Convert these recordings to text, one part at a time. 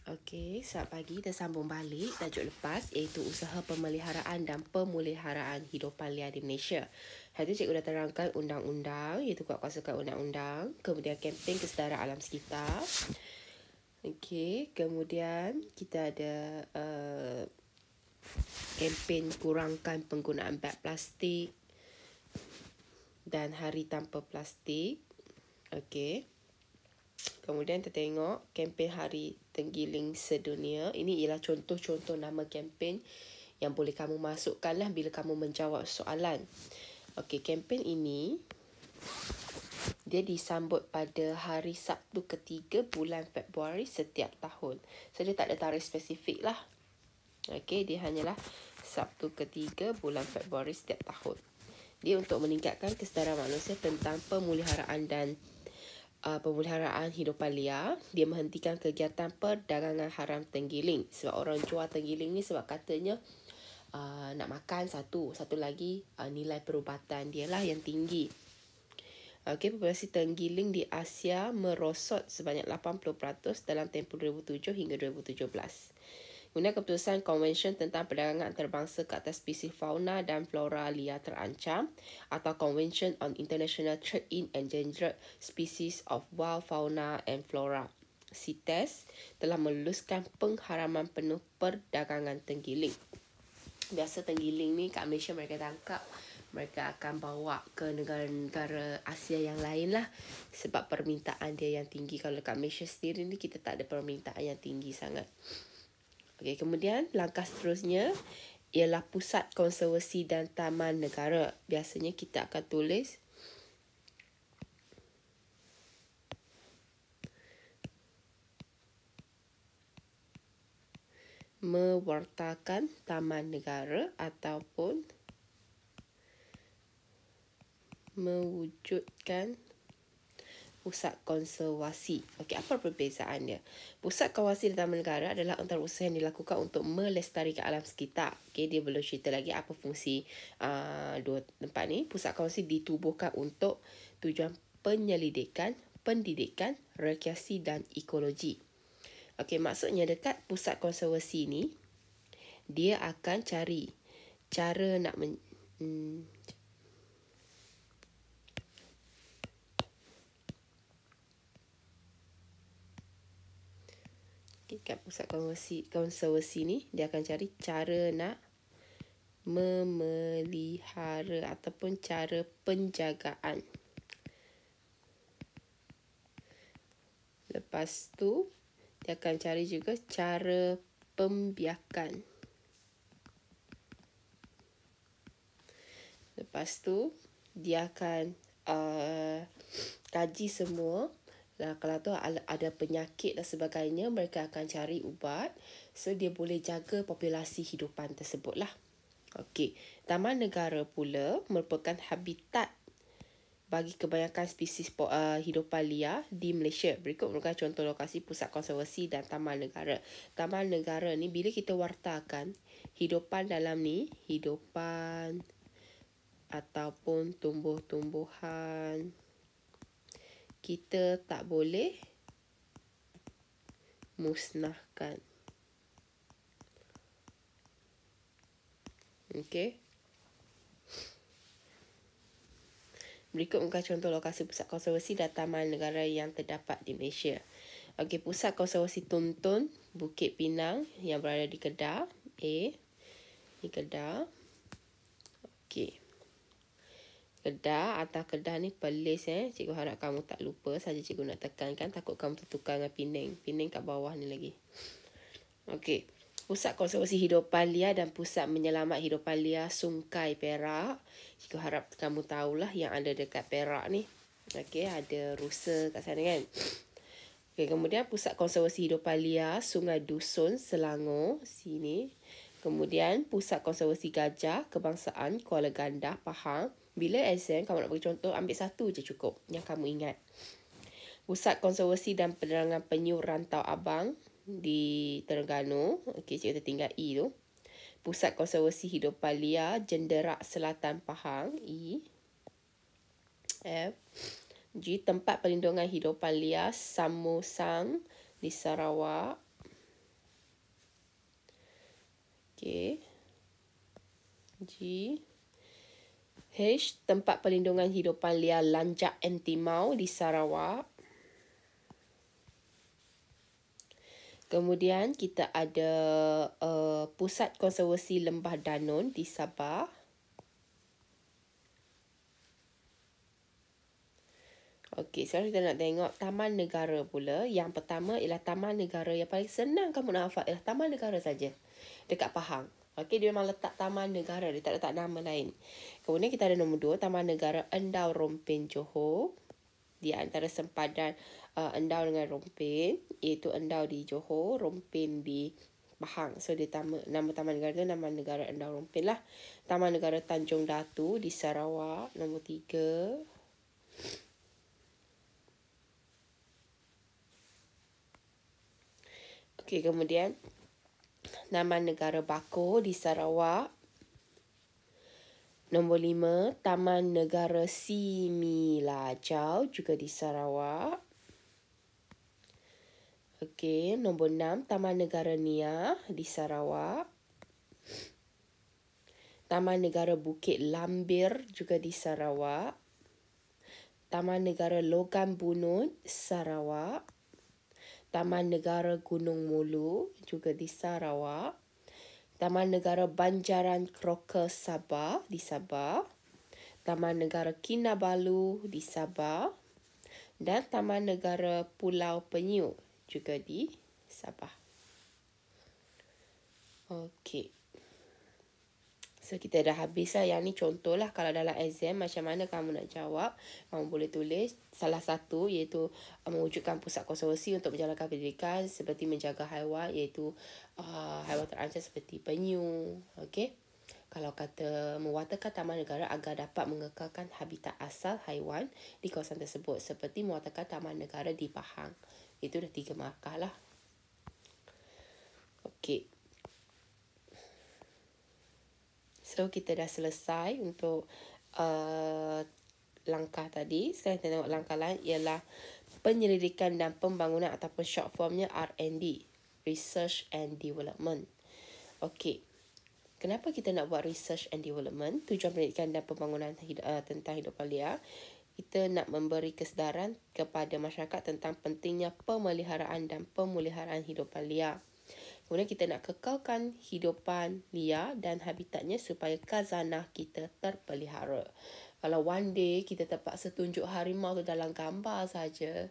Okey, selamat pagi. Kita sambung balik tajuk lepas iaitu usaha pemeliharaan dan pemuliharaan hidupan liar di Malaysia. Hari itu cikgu dah terangkan undang-undang iaitu kuatkuasakan undang-undang, kemudian kempen kesedaran alam sekitar. Okey, kemudian kita ada kempen kurangkan penggunaan beg plastik dan hari tanpa plastik. Okey. Kemudian kita tengok kempen Hari Tenggiling Sedunia. Ini ialah contoh-contoh nama kempen yang boleh kamu masukkanlah bila kamu menjawab soalan. Okey, kempen ini dia disambut pada hari Sabtu ketiga bulan Februari setiap tahun. So dia tak ada tarikh spesifik lah. Okey, dia hanyalah Sabtu ketiga bulan Februari setiap tahun. Dia untuk meningkatkan kesedaran manusia tentang pemeliharaan dan pemeliharaan hidupan liar. Dia menghentikan kegiatan perdagangan haram tenggiling. Sebab orang jual tenggiling ni sebab katanya nak makan satu lagi nilai perubatan dia lah yang tinggi. Okey, populasi tenggiling di Asia merosot sebanyak 80% dalam tempoh 2007 hingga 2017. Kemudian keputusan Konvensyen tentang Perdagangan Antarabangsa ke atas spesies fauna dan flora liar terancam atau Convention on International Trade in Endangered Species of Wild Fauna and Flora CITES telah meluluskan pengharaman penuh perdagangan tenggiling. Biasa tenggiling ni kat Malaysia mereka tangkap, mereka akan bawa ke negara-negara Asia yang lain lah sebab permintaan dia yang tinggi. Kalau kat Malaysia sendiri ni kita tak ada permintaan yang tinggi sangat. Okey, kemudian langkah seterusnya ialah Pusat Konservasi dan Taman Negara. Biasanya kita akan tulis mewartakan taman negara ataupun mewujudkan pusat konservasi. Okey, apa perbezaannya? Pusat konservasi dan taman negara adalah antara usaha yang dilakukan untuk melestarikan alam sekitar. Okey, dia belum cerita lagi apa fungsi dua tempat ni. Pusat konservasi ditubuhkan untuk tujuan penyelidikan, pendidikan, rekreasi dan ekologi. Okey, maksudnya dekat pusat konservasi ni dia akan cari cara nak kat pusat konservasi ni dia akan cari cara nak memelihara ataupun cara penjagaan. Lepas tu dia akan cari juga cara pembiakan. Lepas tu dia akan kaji semua. Kalau tu ada penyakit dan sebagainya, mereka akan cari ubat. So dia boleh jaga populasi hidupan tersebut lah. Okey, taman negara pula merupakan habitat bagi kebanyakan spesies hidupan liar di Malaysia. Berikut merupakan contoh lokasi pusat konservasi dan taman negara. Taman negara ni bila kita wartakan hidupan dalam ni, hidupan ataupun tumbuh-tumbuhan, kita tak boleh musnahkan. Okey. Berikut muka contoh lokasi pusat konservasi dan taman negara yang terdapat di Malaysia. Okey, Pusat Konservasi Tuntun Bukit Pinang yang berada di Kedah. Di Kedah. Okey. Kedah atau Kedah ni Perlis Cikgu harap kamu tak lupa. Saja cikgu nak tekankan, takut kamu tertukar dengan Penang. Penang kat bawah ni lagi. Okey. Pusat Konservasi Hidupan Liar dan Pusat Menyelamat Hidupan Liar Sungai Perak. Cikgu harap kamu tahulah yang ada dekat Perak ni. Okey, ada rusa kat sana kan. Okey, kemudian Pusat Konservasi Hidupan Liar Sungai Dusun Selangor sini. Kemudian Pusat Konservasi Gajah Kebangsaan Kuala Gandah Pahang. Bila exam kamu nak bagi contoh, ambil satu je cukup yang kamu ingat. Pusat Konservasi dan Penerangan Penyu Rantau Abang di Terengganu. Okey, kita tinggal E tu. Pusat Konservasi Hidupan Liar Jenderak Selatan Pahang, E. F. G. Tempat Perlindungan Hidupan Liar Samusang di Sarawak. Okey. G. H. Tempat Perlindungan Hidupan Liar Lanjak Antimau di Sarawak. Kemudian kita ada Pusat Konservasi Lembah Danun di Sabah. Okey, sekarang kita nak tengok Taman Negara pula. Yang pertama ialah Taman Negara yang paling senang kamu nak hafal ialah Taman Negara saja. Dekat Pahang. Okey, dia memang letak Taman Negara, dia tak letak nama lain. Kemudian kita ada nombor 2, Taman Negara Endau Rompin Johor. Di antara sempadan Endau dengan Rompin, iaitu Endau di Johor, Rompin di Pahang. So dia nama Taman Negara tu Taman Negara Endau Rompin lah. Taman Negara Tanjung Datu di Sarawak, nombor 3. Okey, kemudian Taman Negara Bako di Sarawak. Nombor 5, Taman Negara Similajau juga di Sarawak. Okey, nombor 6, Taman Negara Nia di Sarawak. Taman Negara Bukit Lambir juga di Sarawak. Taman Negara Logan Bunut, Sarawak. Taman Negara Gunung Mulu juga di Sarawak. Taman Negara Banjaran Crocker Sabah di Sabah. Taman Negara Kinabalu di Sabah. Dan Taman Negara Pulau Penyu juga di Sabah. Okey. So, kita dah habis lah. Yang ni contoh lah. Kalau dalam exam, macam mana kamu nak jawab. Kamu boleh tulis salah satu, iaitu mewujudkan pusat konservasi untuk menjalankan pendidikan seperti menjaga haiwan, iaitu haiwan terancam seperti penyu. Okey. Kalau kata mewartakan taman negara agar dapat mengekalkan habitat asal haiwan di kawasan tersebut. Seperti mewartakan taman negara di Pahang. Itu dah 3 markah lah. Okey. So, kita dah selesai untuk langkah tadi. Sekarang kita tengok langkah lain ialah penyelidikan dan pembangunan ataupun short formnya R&D. Research and Development. Okey. Kenapa kita nak buat research and development? Tujuan pendidikan dan pembangunan tentang hidupan liar. Kita nak memberi kesedaran kepada masyarakat tentang pentingnya pemeliharaan dan pemuliharaan hidupan liar. Kemudian kita nak kekalkan hidupan liar dan habitatnya supaya khazanah kita terpelihara. Kalau one day kita terpaksa tunjuk harimau tu dalam gambar saja,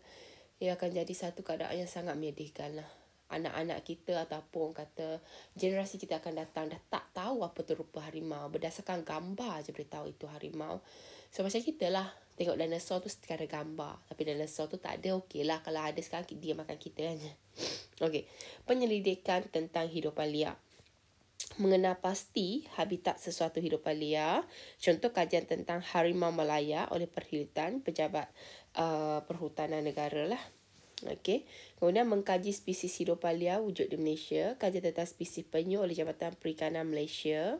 ia akan jadi satu keadaan yang sangat menyedihkan lah. Anak-anak kita ataupun kata generasi kita akan datang dah tak tahu apa tu rupa harimau. Berdasarkan gambar je boleh tahu itu harimau. So macam kita lah. Tengok dinosaur tu secara gambar. Tapi dinosaur tu tak ada, okey lah. Kalau ada sekarang, dia makan kita kan. Okey. Penyelidikan tentang hidupan liar. Mengenal pasti habitat sesuatu hidupan liar. Contoh kajian tentang harimau Malaya oleh Perkhidmatan Pejabat Perhutanan Negara lah. Okey. Kemudian mengkaji spesies hidupan liar wujud di Malaysia. Kajian tentang spesies penyu oleh Jabatan Perikanan Malaysia.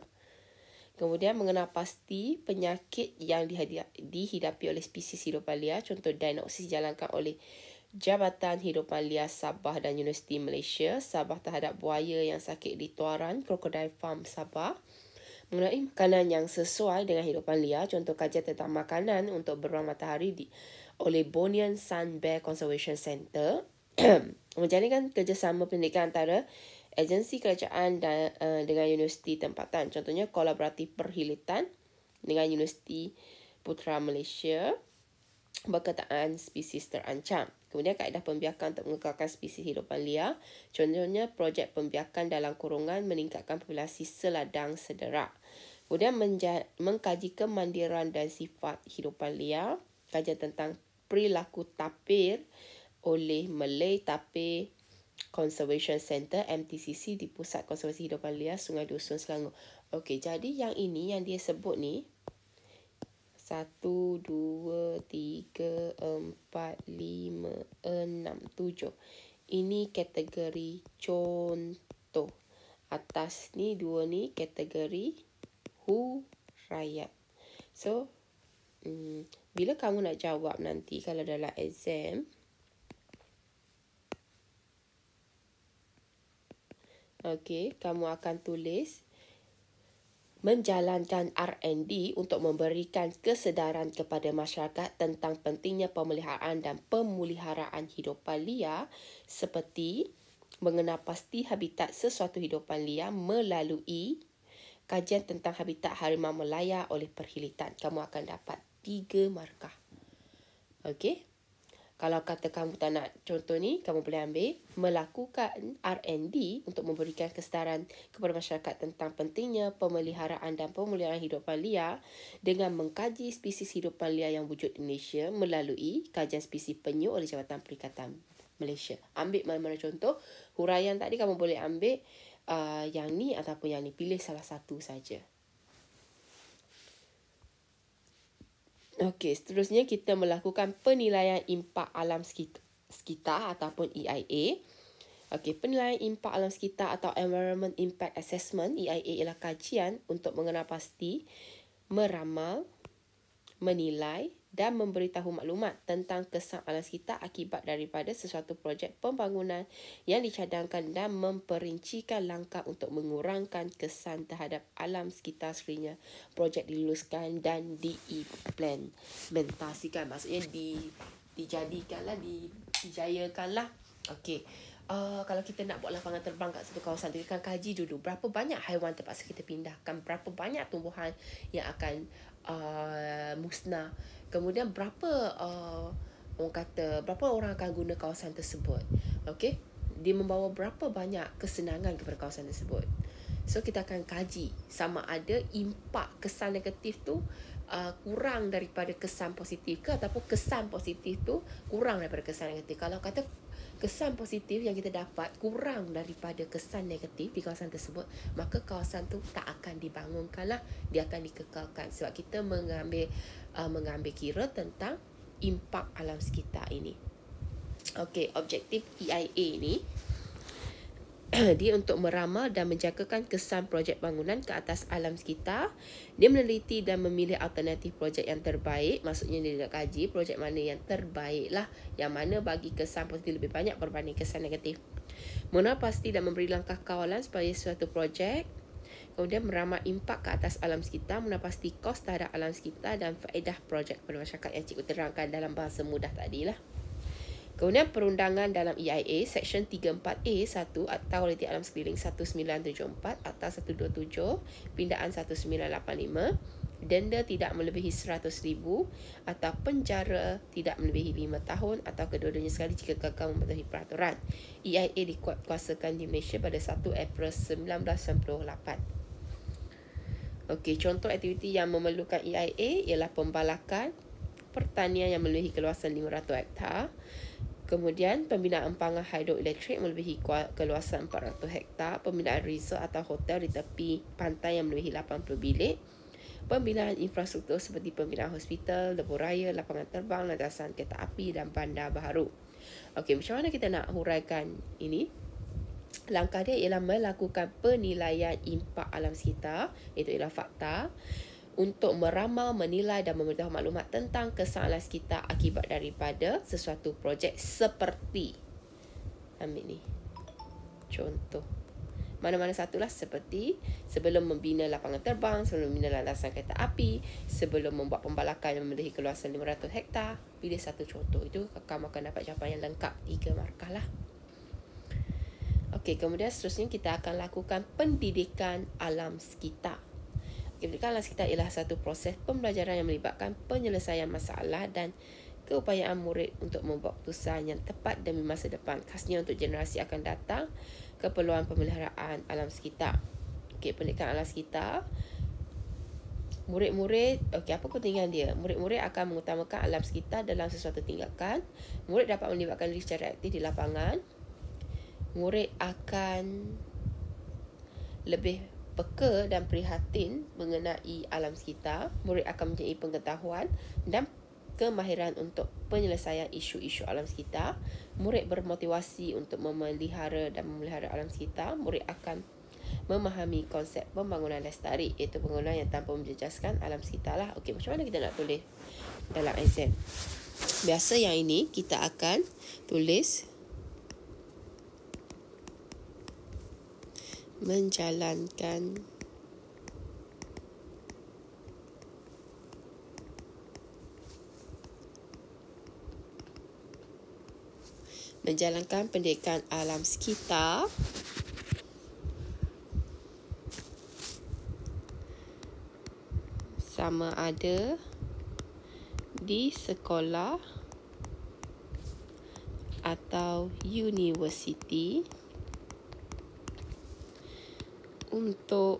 Kemudian mengenal pasti penyakit yang dihidapi oleh spesies hidupan liar. Contoh diagnosis dijalankan oleh Jabatan Hidupan Liar Sabah dan Universiti Malaysia. Sabah terhadap buaya yang sakit di Tuaran Crocodile Farm Sabah. Mengenai makanan yang sesuai dengan hidupan liar. Contoh kajian tentang makanan untuk beruang matahari oleh Bornean Sun Bear Conservation Centre. Menjalankan kerjasama pendidikan antara agensi kerajaan dengan universiti tempatan. Contohnya kolaboratif Perkhidmatan dengan Universiti Putra Malaysia berkaitan spesies terancam. Kemudian kaedah pembiakan untuk mengekalkan spesies hidupan liar. Contohnya projek pembiakan dalam kurungan meningkatkan populasi seladang sederak. Kemudian mengkaji kemandiran dan sifat hidupan liar. Kajian tentang perilaku tapir oleh Malay Tapir Conservation Centre MTCC di Pusat Konservasi Hidupan Liar Sungai Dusun Selangor. Okey, jadi yang ini yang dia sebut ni 1, 2, 3, 4, 5, 6, 7. Ini kategori contoh. Atas ni 2 ni kategori huraian. So, bila kamu nak jawab nanti kalau dalam exam, Okey, kamu akan tulis menjalankan R&D untuk memberikan kesedaran kepada masyarakat tentang pentingnya pemeliharaan dan pemuliharaan hidupan liar seperti mengenal pasti habitat sesuatu hidupan liar melalui kajian tentang habitat harimau Melaya oleh Perkhidmatan. Kamu akan dapat 3 markah. Okey. Kalau kata kamu tak nak contoh ni, kamu boleh ambil melakukan R&D untuk memberikan kesedaran kepada masyarakat tentang pentingnya pemeliharaan dan pemuliharaan hidupan liar dengan mengkaji spesies hidupan liar yang wujud di Malaysia melalui kajian spesies penyu oleh Jabatan Perikatan Malaysia. Ambil mana-mana contoh. Huraian tadi kamu boleh ambil yang ni ataupun yang ni. Pilih salah satu saja. Okey, seterusnya kita melakukan penilaian impak alam sekitar ataupun EIA. Okey, penilaian impak alam sekitar atau Environment Impact Assessment, EIA ialah kajian untuk mengenal pasti, meramal, menilai dan memberitahu maklumat tentang kesan alam sekitar akibat daripada sesuatu projek pembangunan yang dicadangkan dan memperincikan langkah untuk mengurangkan kesan terhadap alam sekitar sekiranya projek diluluskan dan diimplementasikan. Maksudnya dijadikanlah, dijayakanlah. Okey. Kalau kita nak buat lapangan terbang kat satu kawasan, kita akan kaji dulu berapa banyak haiwan terpaksa kita pindahkan, berapa banyak tumbuhan yang akan musnah. Kemudian berapa berapa orang akan guna kawasan tersebut. Okey, dia membawa berapa banyak kesenangan kepada kawasan tersebut. So kita akan kaji sama ada impak kesan negatif tu kurang daripada kesan positif ke, ataupun kesan positif tu kurang daripada kesan negatif. Kalau kata kesan positif yang kita dapat kurang daripada kesan negatif di kawasan tersebut, maka kawasan tu tak akan dibangunkan lah, dia akan dikekalkan. Sebab kita mengambil kira tentang impak alam sekitar ini. Okey, objektif EIA ni dia untuk meramal dan menjagakan kesan projek bangunan ke atas alam sekitar. Dia meneliti dan memilih alternatif projek yang terbaik. Maksudnya dia nak kaji projek mana yang terbaik lah, yang mana bagi kesan positif lebih banyak berbanding kesan negatif. Mengenal pasti dan memberi langkah kawalan supaya suatu projek. Kemudian meramal impak ke atas alam sekitar, mengenal pasti kos terhadap alam sekitar dan faedah projek kepada masyarakat yang cikgu terangkan dalam bahasa mudah tadilah. Kemudian perundangan dalam EIA Seksyen 34A 1 Akta Kualiti Alam Sekeliling 1974, Akta 127, Pindaan 1985, denda tidak melebihi RM100,000 atau penjara tidak melebihi 5 tahun atau kedua-duanya sekali jika gagal mematuhi peraturan. EIA dikuatkuasakan di Malaysia pada 1 April 1998. Okey, contoh aktiviti yang memerlukan EIA ialah pembalakan, pertanian yang melebihi keluasan 500 hektar, kemudian pembinaan empangan hidroelektrik melebihi keluasan 400 hektar, pembinaan resort atau hotel di tepi pantai yang melebihi 80 bilik, pembinaan infrastruktur seperti pembinaan hospital, lebuh raya, lapangan terbang, landasan kereta api dan bandar baharu. Okey, macam mana kita nak huraikan ini? Langkah dia ialah melakukan penilaian impak alam sekitar, iaitu ialah fakta, untuk meramal, menilai dan memberitahu maklumat tentang kesan alam sekitar akibat daripada sesuatu projek seperti, ambil ni contoh, mana-mana satulah, seperti sebelum membina lapangan terbang, sebelum membina landasan kereta api, sebelum membuat pembalakan yang melebihi keluasan 500 hektar. Pilih satu contoh, itu kamu akan dapat jawapan yang lengkap, 3 markah lah. Okey, kemudian seterusnya kita akan lakukan pendidikan alam sekitar. Pendidikan alam sekitar ialah satu proses pembelajaran yang melibatkan penyelesaian masalah dan keupayaan murid untuk membuat keputusan yang tepat demi masa depan, khasnya untuk generasi akan datang, keperluan pemeliharaan alam sekitar. Okey, pendidikan alam sekitar, murid-murid, okey, apa kepentingan dia? Murid-murid akan mengutamakan alam sekitar dalam sesuatu tindakan. Murid dapat melibatkan diri secara aktif di lapangan. Murid akan lebih peka dan prihatin mengenai alam sekitar. Murid akan mempunyai pengetahuan dan kemahiran untuk penyelesaian isu-isu alam sekitar. Murid bermotivasi untuk memelihara dan memelihara alam sekitar. Murid akan memahami konsep pembangunan lestari, iaitu pembangunan yang tanpa menjejaskan alam sekitar lah. Okey, macam mana kita nak tulis dalam exam? Biasa yang ini kita akan tulis menjalankan pendidikan alam sekitar sama ada di sekolah atau universiti untuk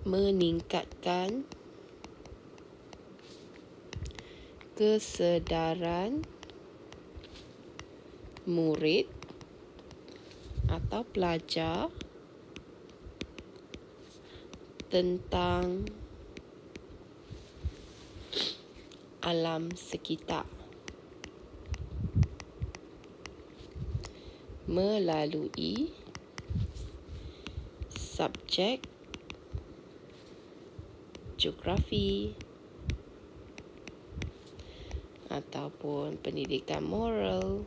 meningkatkan kesedaran murid atau pelajar tentang alam sekitar melalui subjek geografi ataupun pendidikan moral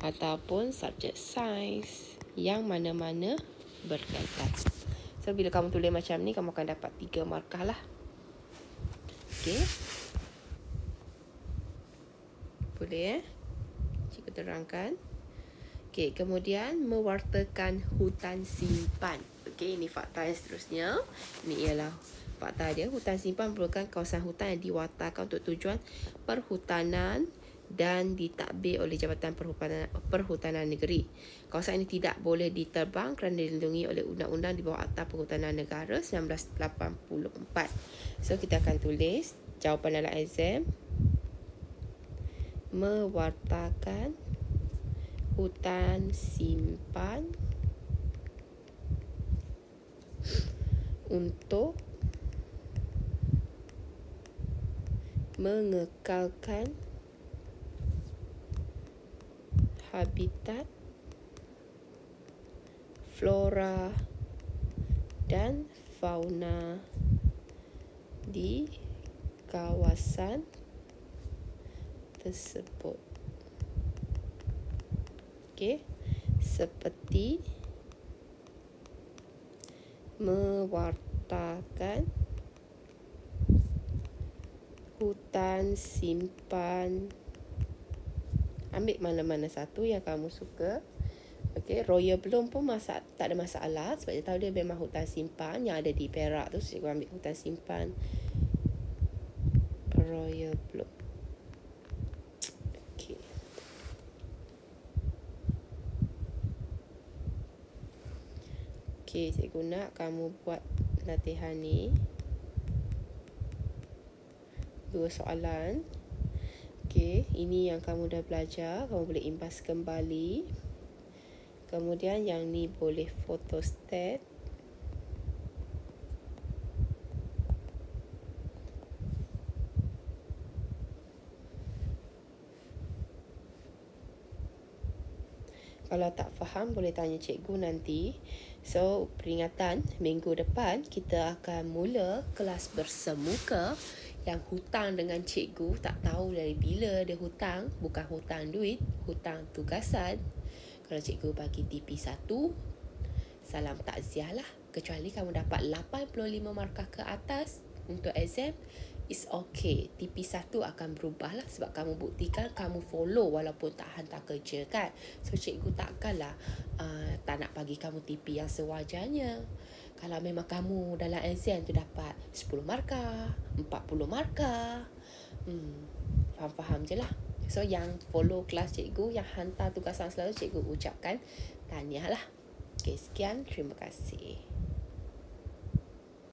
ataupun subjek sains yang mana-mana berkaitan. So, bila kamu tulis macam ni, kamu akan dapat 3 markah lah. Okey. Boleh cikgu terangkan. Okey, kemudian mewartakan hutan simpan. Okey, ini fakta yang seterusnya. Ini ialah fakta dia. Hutan simpan merupakan kawasan hutan yang diwartakan untuk tujuan perhutanan dan ditadbir oleh Jabatan Perhutanan Negeri. Kawasan ini tidak boleh ditebang kerana dilindungi oleh Undang-Undang di bawah Akta Perhutanan Negara 1984. So, kita akan tulis jawapan dalam exam. Mewartakan hutan simpan untuk mengekalkan habitat flora dan fauna di kawasan tersebut. Okey, seperti mewartakan hutan simpan. Ambil mana-mana satu yang kamu suka. Okey, Royal Bloom pun tak ada masalah sebab dia tahu dia memang hutan simpan yang ada di Perak tu. Cikgu ambil hutan simpan Royal Bloom. Okey. Okey, cikgu nak kamu buat latihan ni. 2 soalan. Okey, ini yang kamu dah belajar, kamu boleh imbas kembali. Kemudian yang ni boleh photostat. Kalau tak faham boleh tanya cikgu nanti. So, peringatan, minggu depan kita akan mula kelas bersemuka yang hutang dengan cikgu. Tak tahu dari bila dia hutang. Bukan hutang duit, hutang tugasan. Kalau cikgu bagi TP1, salam takziah lah. Kecuali kamu dapat 85 markah ke atas untuk exam, it's okay. TP1 akan berubah lah sebab kamu buktikan kamu follow walaupun tak hantar kerja kan. So, cikgu takkanlah tak nak bagi kamu TP yang sewajarnya. Kalau memang kamu dalam exam tu dapat 10 markah, 40 markah, faham-faham je lah. So, yang follow kelas cikgu, yang hantar tugasan selalu, cikgu ucapkan tahniah lah. Okay, sekian. Terima kasih.